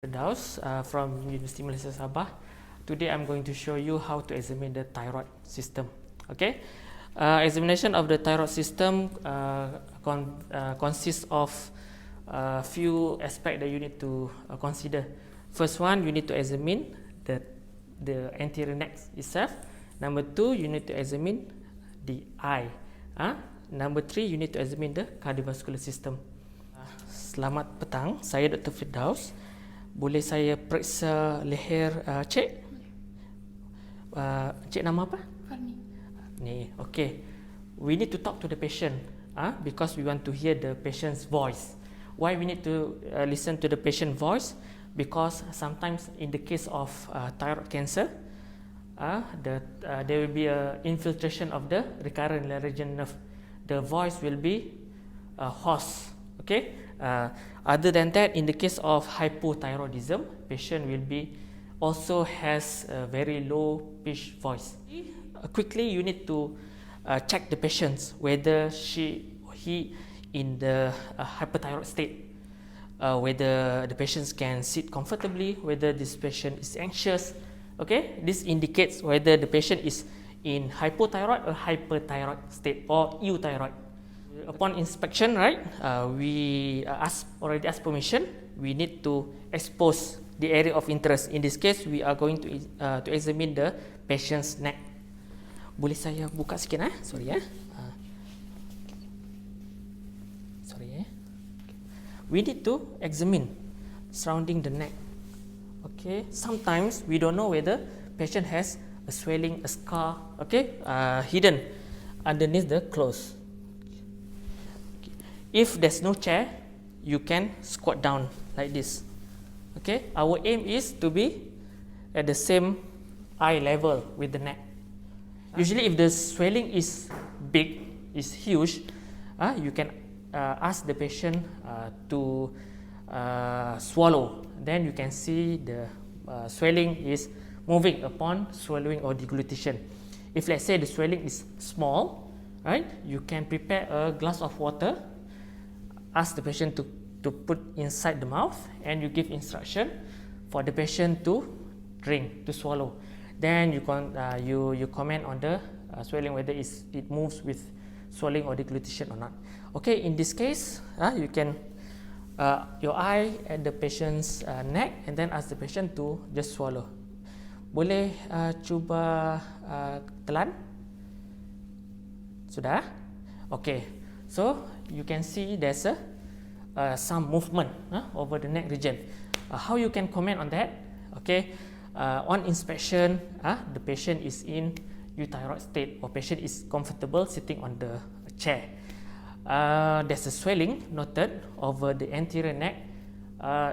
Firdaus from University Malaysia Sabah. Today I'm going to show you how to examine the thyroid system. Okay, examination of the thyroid system consists of a few aspects that you need to consider. First one, you need to examine the anterior neck itself. Number two, you need to examine the eye. Number three, you need to examine the cardiovascular system. Selamat petang, saya Dr. Firdaus. Boleh saya periksa leher cik? Cik nama apa? Farni. Ni, okay. We need to talk to the patient because we want to hear the patient's voice. Why we need to listen to the patient voice? Because sometimes in the case of thyroid cancer, there will be a infiltration of the recurrent laryngeal nerve. The voice will be hoarse. Okay. Other than that, in the case of hypothyroidism, patient will be also has a very low pitch voice. Quickly, you need to check the patients whether he in the hypothyroid state, whether the patients can sit comfortably, whether this patient is anxious. Okay, this indicates whether the patient is in hypothyroid or hyperthyroid state or euthyroid. Upon inspection, right, we already asked permission. We need to expose the area of interest. In this case, we are going to examine the patient's neck. Boleh saya buka sikit Sorry Sorry We need to examine surrounding the neck. Okay. Sometimes we don't know whether patient has a swelling, a scar, okay, hidden underneath the clothes. If there's no chair, you can squat down like this. Okay, our aim is to be at the same eye level with the neck. Usually, if the swelling is big, is huge, you can ask the patient to swallow. Then you can see the swelling is moving upon swallowing or deglutition. If let's say the swelling is small, right, you can prepare a glass of water. Ask the patient to put inside the mouth, and you give instruction for the patient to drink, to swallow. Then you comment on the swelling, whether it moves with swallowing or deglutition or not. Okay, in this case, you can your eye at the patient's neck, and then ask the patient to just swallow. Boleh cuba telan? Sudah? Okay. So you can see there's some movement over the neck region. How you can comment on that? Okay, on inspection, the patient is in euthyroid state, or patient is comfortable sitting on the chair. There's a swelling noted over the anterior neck,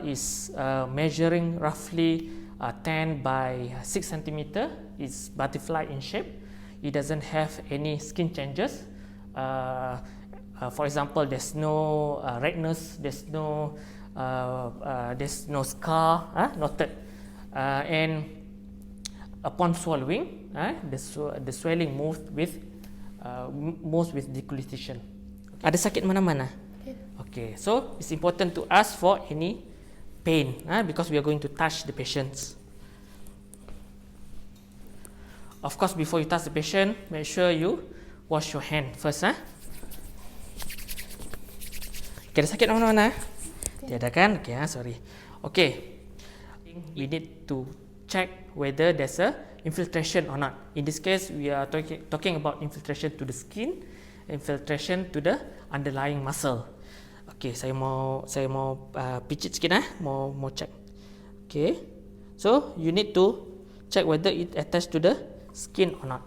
is measuring roughly 10 by 6 centimeter. It's butterfly in shape. It doesn't have any skin changes. For example, there's no redness, there's no scar noted, and upon swallowing, the swelling moves with deglutition. Ada sakit mana-mana? Okay, so it's important to ask for any pain, because we are going to touch the patients. Of course, before you touch the patient, make sure you wash your hand first. Okay, ada sakit mana-mana? Tiada kan? Okay, sorry. Okay, we need to check whether there's a infiltration or not. In this case, we are talking about infiltration to the skin, infiltration to the underlying muscle. Okay, saya mau pijit sikit mau check. Okay, so you need to check whether it attached to the skin or not.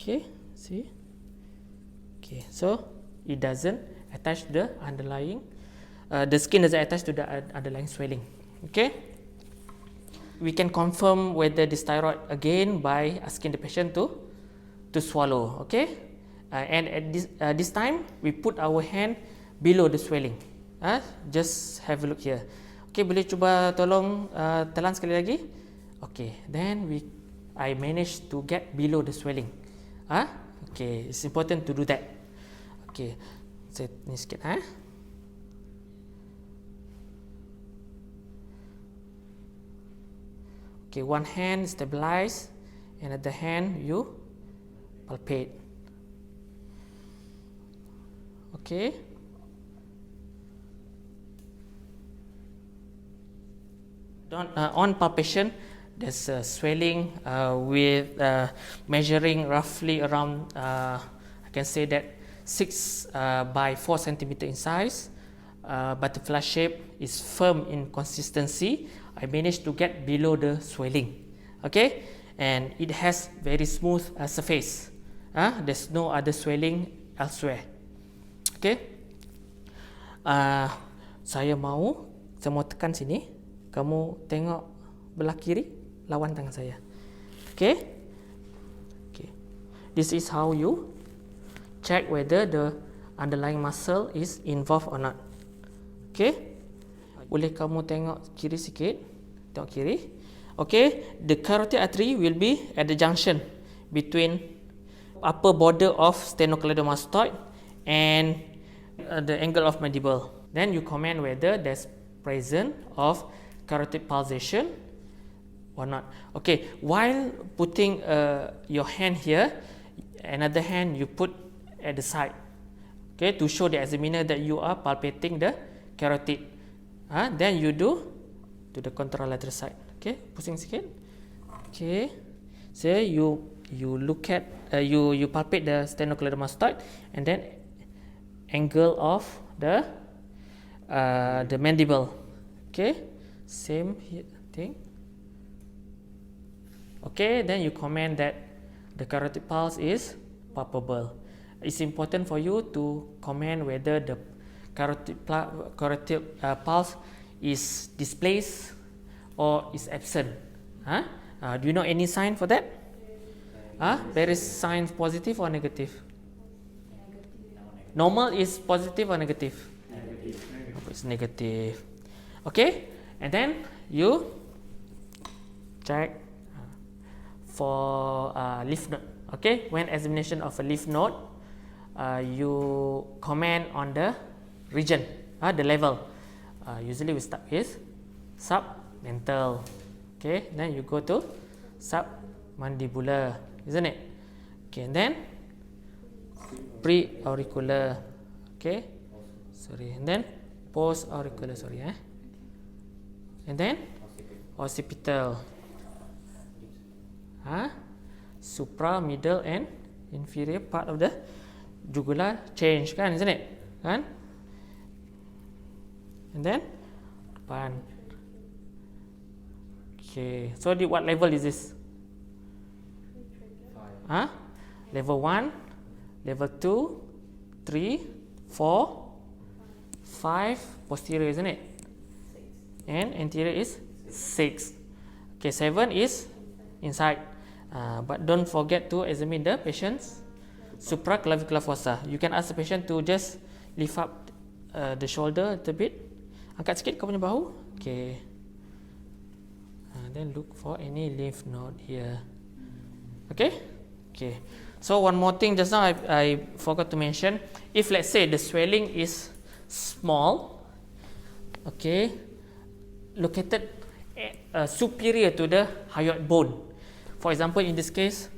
Okay, see. Okay, so it doesn't attach to the underlying, the skin doesn't attach to the underlying swelling. Okay, we can confirm whether this thyroid again by asking the patient to swallow. Okay, and at this time we put our hand below the swelling. Just have a look here. Okay, boleh cuba tolong telan sekali lagi. Okay, then I managed to get below the swelling. Okay, it's important to do that. Okay, set ni sikit. Okay, one hand stabilize, another hand you palpate. Okay. On palpation, there's swelling with measuring roughly around, I can say that 6 by 4 centimeter in size. Butterfly shape is firm in consistency. I managed to get below the swelling. Okay, and it has very smooth surface. There's no other swelling elsewhere. Okay, saya mau tekan sini. Kamu tengok belah kiri, lawan tangan saya. Okay, okay. This is how you check whether the underlying muscle is involved or not. Okay, boleh kamu tengok kiri sikit, tengok kiri. Okay, the carotid artery will be at the junction between upper border of sternocleidomastoid and the angle of mandible. Then you comment whether there's presence of carotid pulsation or not. Okay, while putting your hand here, another hand you put at the side. Okay, to show the examiner that you are palpating the carotid. Then you do to the contralateral side. Okay, pusing sikit. Okay, so you look at you palpate the sternocleidomastoid and then angle of the mandible. Okay, same thing. Okay, then you comment that the carotid pulse is palpable. It's important for you to comment whether the carotid pulse is displaced or is absent. Do you know any sign for that? There is signs positive or negative? Normal is positive or negative? Negative. It's negative. Okay, and then you check for lymph node. Okay, when examination of a lymph node, you comment on the region, the level. Usually we start with submental. Okay, then you go to submandibular, isn't it? Okay, and then pre-auricular. Okay, sorry, and then post-auricular. Sorry, and then occipital. Supra, middle, and inferior part of the jugular change, kan, isn't it? Kan? And then depan. Okay, so what level is this? Level 1, level 2, 3, 4, 5, posterior, isn't it? And anterior is 6. Okay, 7 is inside. But don't forget to examine the patient's supraclavicular fossa. You can ask the patient to just lift up the shoulder a little bit. Angkat sikit kau punya bahu. Okay. Then look for any lymph node here. Okay. Okay. So one more thing just now I forgot to mention. If let's say the swelling is small, okay, located superior to the hyoid bone. For example, in this case,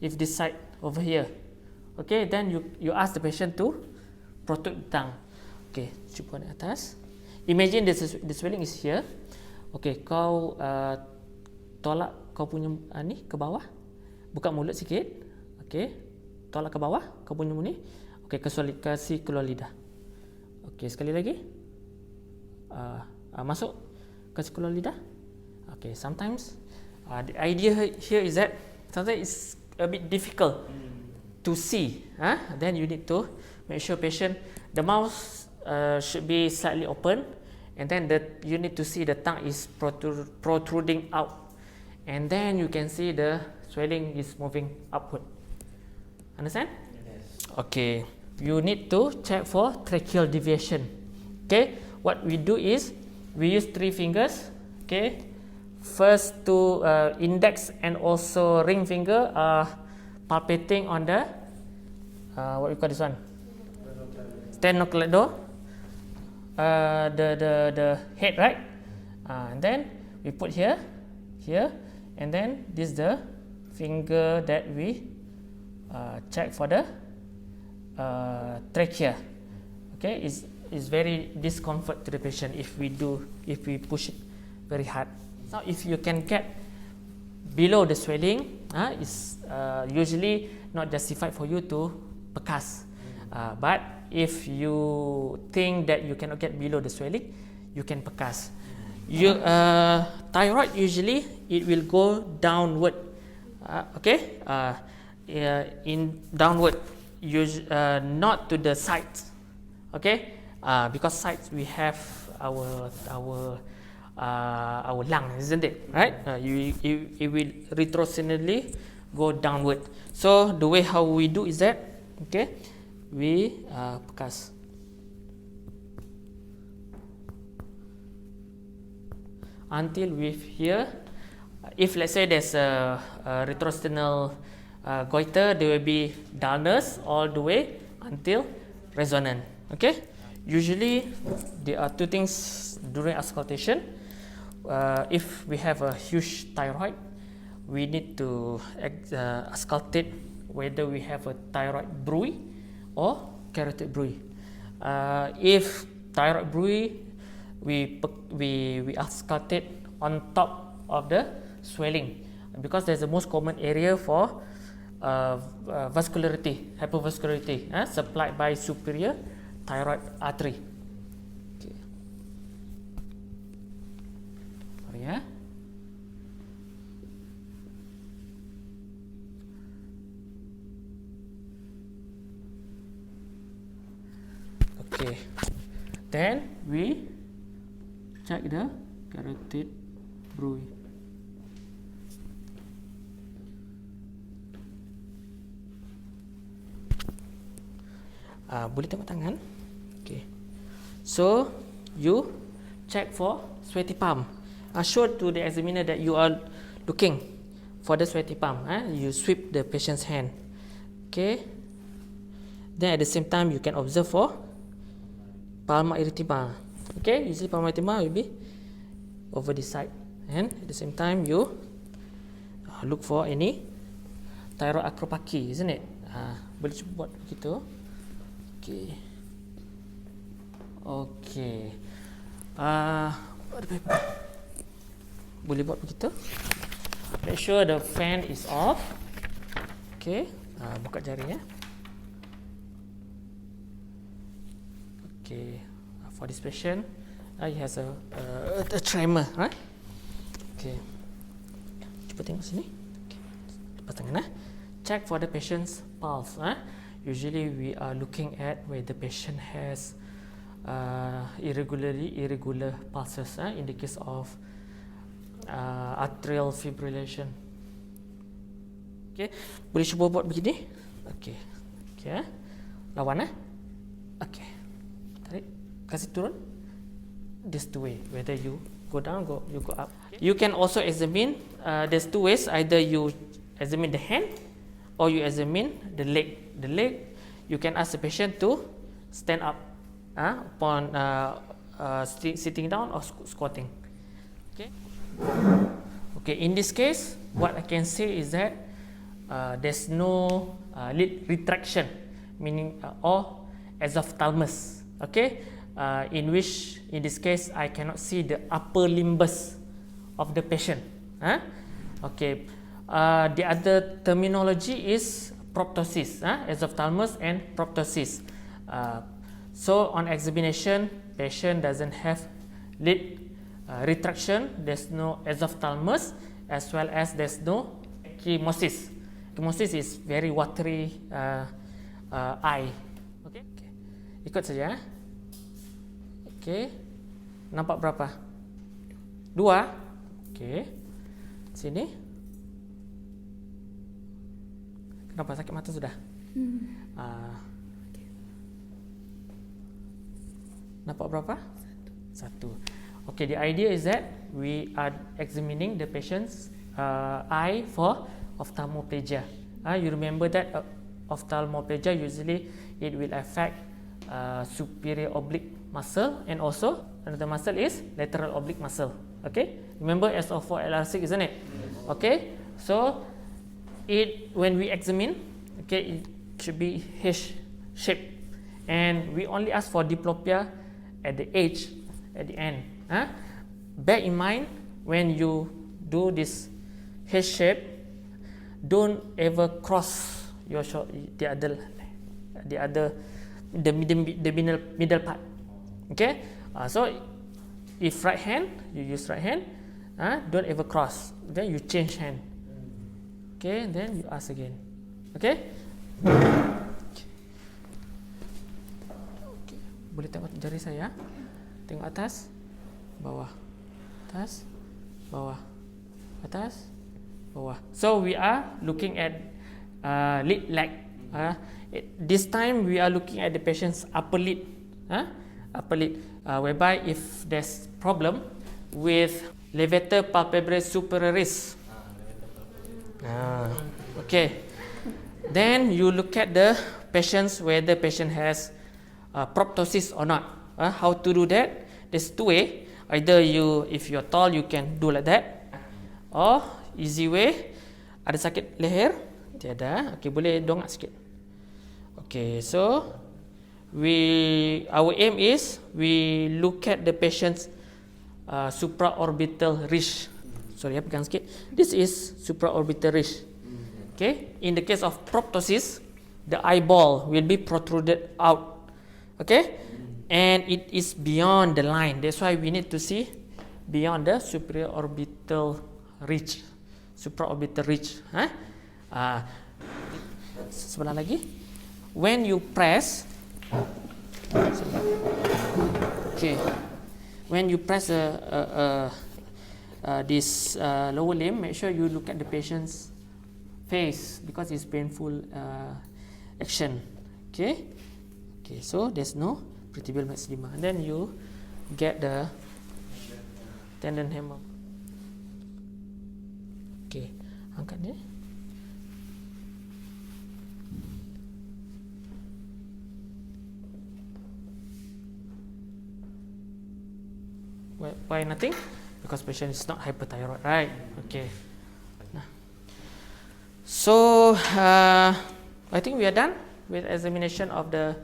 if this side over here, okay, then you ask the patient to protrude the tongue. Okay, cuba naik atas. Imagine the swelling is here. Okay, kau tolak kau punya ni ke bawah, buka mulut sikit. Okay, tolak ke bawah kau punya ni. Okay, kasih keluar lidah. Okay, sekali lagi. Masuk, kasih keluar lidah. Okay, sometimes the idea here is that sometimes it's a bit difficult to see. Then you need to make sure patient, the mouth should be slightly open, and then you need to see the tongue is protruding out, and then you can see the swelling is moving upward. Understand? Yes. Okay. You need to check for tracheal deviation. Okay. What we do is we use 3 fingers. Okay. First two index and also ring finger are palpating on the what we call this one? Sternocleido. The head, right? And then we put here, and then this is the finger that we check for the trachea. Okay, is very discomfort to the patient if we push it very hard. So if you can get below the swelling, is usually not justified for you to percuss. But if you think that you cannot get below the swelling, you can percuss. Thyroid usually it will go downward. In downward, not to the sides. Okay, because sides we have our lung, isn't it? Right? It will retrocedentally go downward. So the way how we do is that, okay, we percuss. Until we here, if let's say there's a retrosternal goiter, there will be dullness all the way until resonant. Okay, usually there are two things during auscultation. If we have a huge thyroid, we need to auscultate whether we have a thyroid bruit or carotid bruit. If thyroid bruit, we auscultate on top of the swelling, because there's the most common area for vascularity, hypervascularity, supplied by superior thyroid artery. Okay. Sorry, Okay. Then we check the carotid bruit. Boleh tengok tangan. Okay. So you check for sweaty palm. Show to the examiner that you are looking for the sweaty palm. You sweep the patient's hand. Okay. Then at the same time you can observe for palmar erythema. Okay. Usually palmar erythema will be over this side, and at the same time you look for any thyroid acropachy, isn't it? Boleh cuba buat begitu. Okay. Okay. Boleh buat begitu. Make sure the fan is off. Okay. Buka jari ya. Okay. For this patient, he has a tremor, right? Okay. Cuba tengok sini. Okay. Lepas tangan. Check for the patient's pulse. Usually we are looking at where the patient has irregular pulses. In the case of atrial fibrillation. Okay, boleh cuba buat begini. Okay, okay. Lawan Okay, tarik, kasih turun. This two way. Whether you go down, you go up. Okay. You can also examine. There's two ways. Either you examine the hand, or you examine the leg. The leg, you can ask the patient to stand up upon sitting down or squatting. Okay. Okay. In this case, what I can say is that there's no lid retraction, meaning or exophthalmos. Okay. In this case, I cannot see the upper limbus of the patient. Okay. The other terminology is proptosis, exophthalmos and proptosis. So on examination, patient doesn't have lid retraction, there's no exophthalmos, as well as there's no ecchymosis. Ecchymosis is very watery eye. Okay. Ikut saja. Okay. Nampak berapa? 2. Okay. Sini. Kenapa sakit mata sudah? Nampak berapa? 1. Okay, the idea is that we are examining the patient's eye for ophthalmoplegia. You remember that ophthalmoplegia usually it will affect superior oblique muscle, and also another muscle is lateral oblique muscle. Okay, remember SO4 LR6, isn't it? Okay, so when we examine, okay, it should be H shape, and we only ask for diplopia at the edge, at the end. Bear in mind when you do this H shape, don't ever cross your the middle part. Okay, so if right hand, you use right hand, don't ever cross. Then you change hand. Okay, then you ask again. Okay. Okay. Boleh tengok jari saya. Tengok atas, bawah, atas, bawah, atas, bawah. So we are looking at lid leg. This time we are looking at the patient's upper lid. Upper lid, whereby if there's problem with levator palpebrae superioris. Okay, then you look at the patients whether patient has proptosis or not. How to do that? There's two way. Either you, if you're tall, you can do like that, or easy way. Ada sakit leher? Tiada. Okay, boleh dongak sikit. Okay, so our aim is we look at the patient's supraorbital ridge. Sorry, pegang sikit. This is supraorbital ridge. Okay, in the case of proptosis, the eyeball will be protruded out. Okay, and it is beyond the line. That's why we need to see beyond the superior orbital ridge. Supraorbital ridge. Sebelah lagi. When you press, okay, when you press this lower limb, make sure you look at the patient's face because it's painful action. Okay, okay. So there's no pretibial maxilla, and then you get the tendon hammer. Okay, angkat ni. Why nothing? Because patient is not hyperthyroid, right? Okay. Nah. So I think we are done with examination of the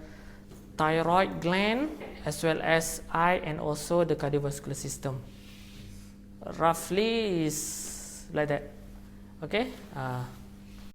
thyroid gland as well as eye and also the cardiovascular system. Roughly is like that. Okay.